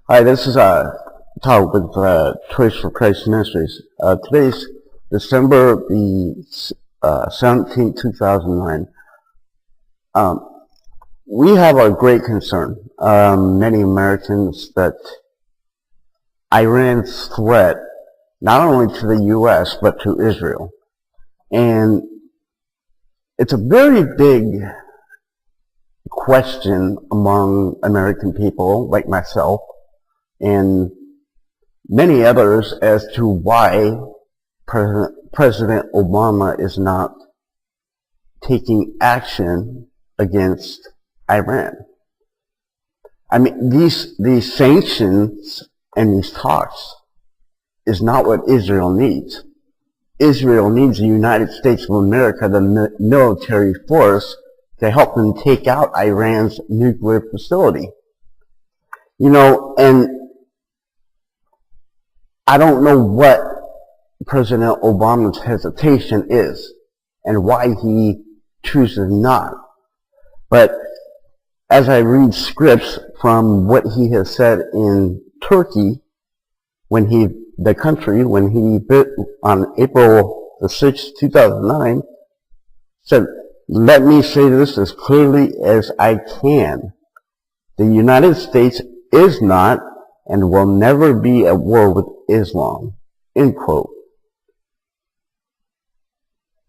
Hi, this is Todd with Choice for Christ Ministries. Today's December the 17th, 2009. We have a great concern, many Americans, that Iran's threat not only to the U.S. but to Israel. And it's a very big question among American people like myself and many others as to why President Obama is not taking action against Iran. I mean, these sanctions and these talks is not what Israel needs. Israel needs the United States of America, the military force, to help them take out Iran's nuclear facility. You know, and I don't know what President Obama's hesitation is and why he chooses not. But as I read scripts from what he has said in Turkey, when he on April the 6th, 2009, said, "Let me say this as clearly as I can. The United States is not and will never be at war with Islam." End quote.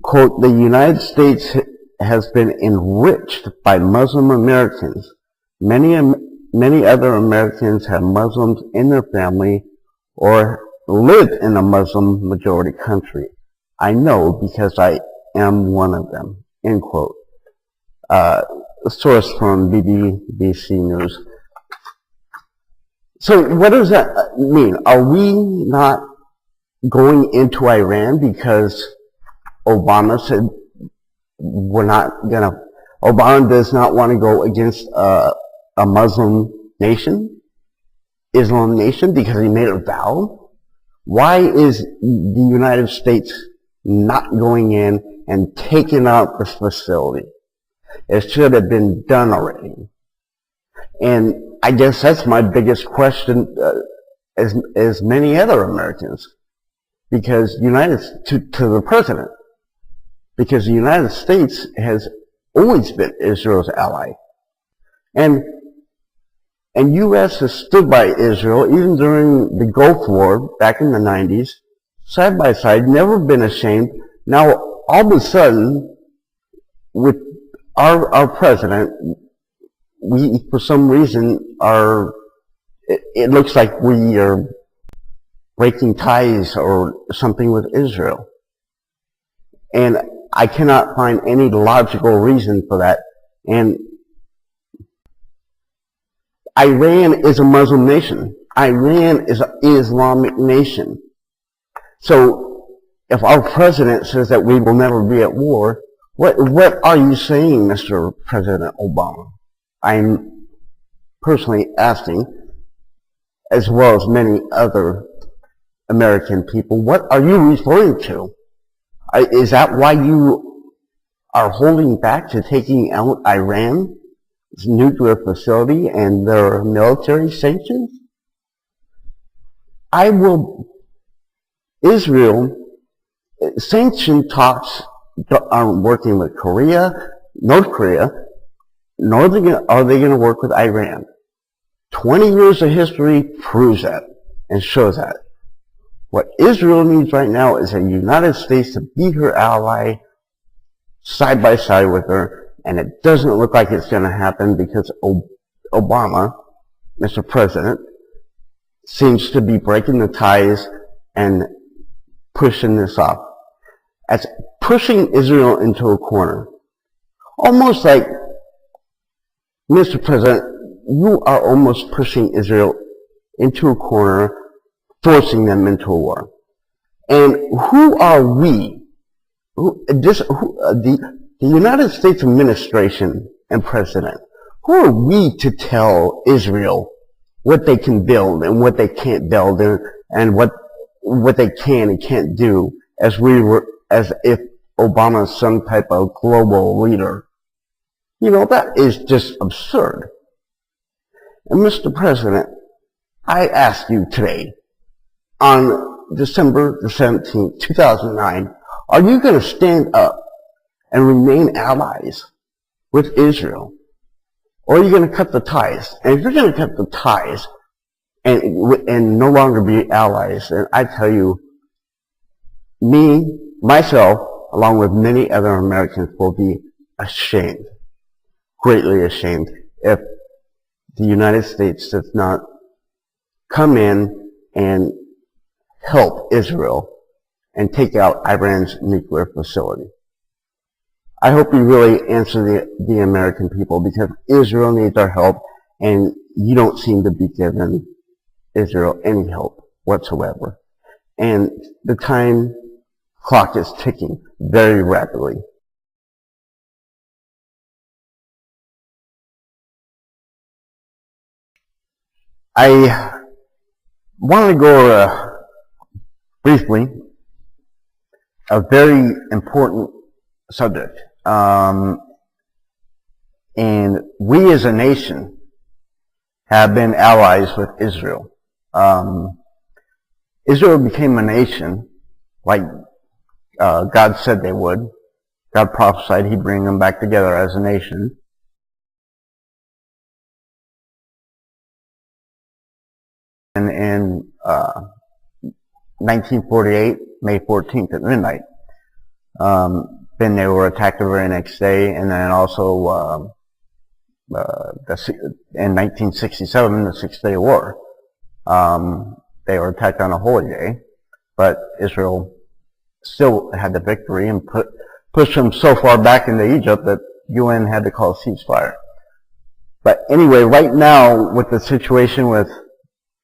Quote, "The United States has been enriched by Muslim Americans. Many other Americans have Muslims in their family or live in a Muslim majority country. I know because I am one of them." End quote. A source from BBC News. So what does that mean? Are we not going into Iran because Obama said we're not gonna, Obama does not want to go against a Muslim nation, Islam nation, because he made a vow? Why is the United States not going in and taking out this facility? It should have been done already. And I guess that's my biggest question, as many other Americans, because to the president, because the United States has always been Israel's ally. And U.S. has stood by Israel even during the Gulf War back in the 90s, side by side, never been ashamed. Now, all of a sudden, with our president, we, for some reason, it looks like we are breaking ties or something with Israel. And I cannot find any logical reason for that. And Iran is a Muslim nation. Iran is an Islamic nation. So if our president says that we will never be at war, what are you saying, Mr. President Obama? I'm personally asking, as well as many other American people, what are you referring to? Is that why you are holding back to taking out Iran's nuclear facility and their military sanctions? Israel, sanction talks aren't working with North Korea, nor are they going to work with Iran. 20 years of history proves that and shows that. What Israel needs right now is a United States to be her ally side by side with her, and it doesn't look like it's going to happen because Obama, Mr. President, seems to be breaking the ties and pushing this off. That's pushing Israel into a corner. Almost like, Mr. President, you are almost pushing Israel into a corner, forcing them into a war. And who are we? The United States administration and president, who are we to tell Israel what they can build and what they can't build and what they can and can't do as if Obama is some type of global leader? You know, that is just absurd. And Mr. President, I ask you today, on December the 17th, 2009, are you going to stand up and remain allies with Israel? Or are you going to cut the ties? And if you're going to cut the ties and no longer be allies, then I tell you, myself, along with many other Americans, will be ashamed, greatly ashamed, if the United States does not come in and help Israel and take out Iran's nuclear facility. I hope you really answer the American people, because Israel needs our help, and you don't seem to be giving Israel any help whatsoever. And the time clock is ticking very rapidly. I want to go over briefly a very important subject. And we as a nation have been allies with Israel. Israel became a nation like God said they would. God prophesied He'd bring them back together as a nation. And in 1948, May 14th at midnight, then they were attacked the very next day, and then also in 1967, the Six-Day War, they were attacked on a holy day, but Israel still had the victory and pushed them so far back into Egypt that UN had to call a ceasefire. But anyway, right now, with the situation with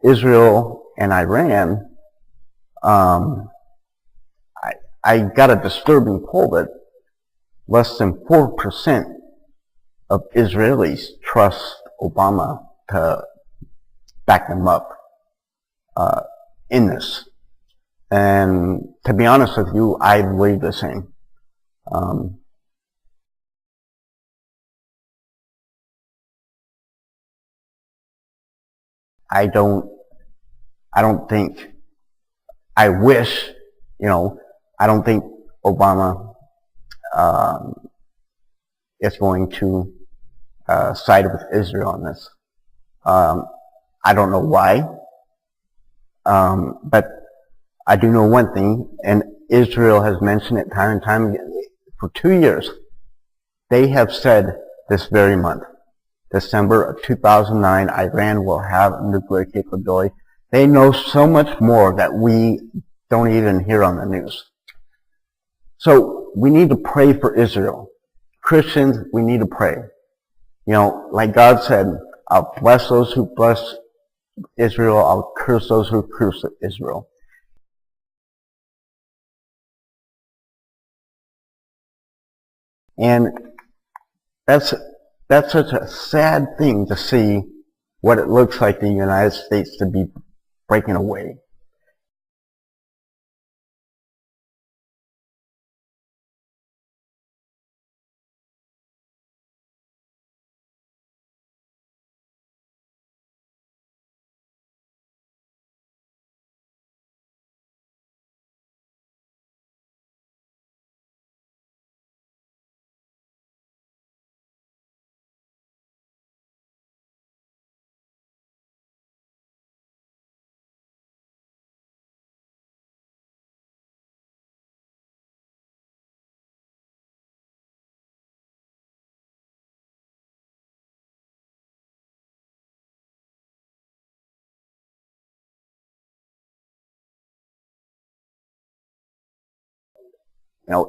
Israel and Iran, I got a disturbing poll that less than 4% of Israelis trust Obama to back them up in this. And to be honest with you, I believe the same. I don't think, I wish, I don't think Obama is going to side with Israel on this. I don't know why, but I do know one thing, and Israel has mentioned it time and time again. For 2 years, they have said this very month, December of 2009, Iran will have nuclear capability. They know so much more that we don't even hear on the news. So we need to pray for Israel. Christians, we need to pray. Like God said, I'll bless those who bless Israel, I'll curse those who curse Israel. And that's such a sad thing to see, what it looks like the United States to be breaking away.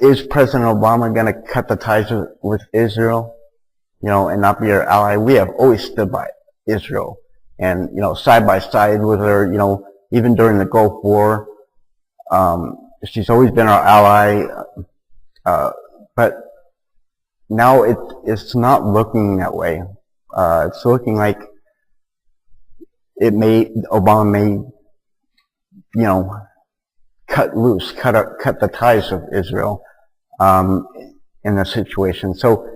Is President Obama going to cut the ties with Israel, and not be our ally? We have always stood by Israel, and, side by side with her, even during the Gulf War. She's always been our ally, but now it's not looking that way. It's looking like Obama may, cut the ties of Israel in the situation. So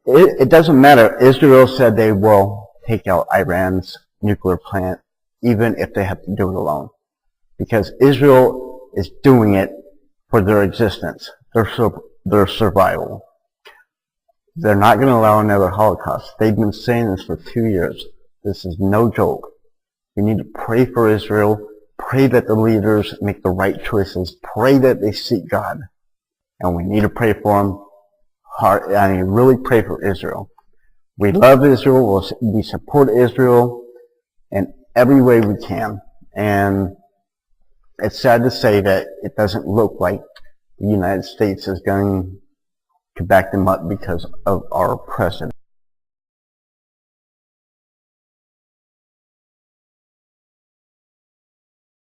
it doesn't matter. Israel said they will take out Iran's nuclear plant even if they have to do it alone. Because Israel is doing it for their existence, their survival. They're not going to allow another Holocaust. They've been saying this for 2 years. This is no joke. We need to pray for Israel, pray that the leaders make the right choices, pray that they seek God. And we need to pray for them hard. I mean, really pray for Israel. We love Israel. We support Israel in every way we can. And it's sad to say that it doesn't look like the United States is going to back them up because of our president.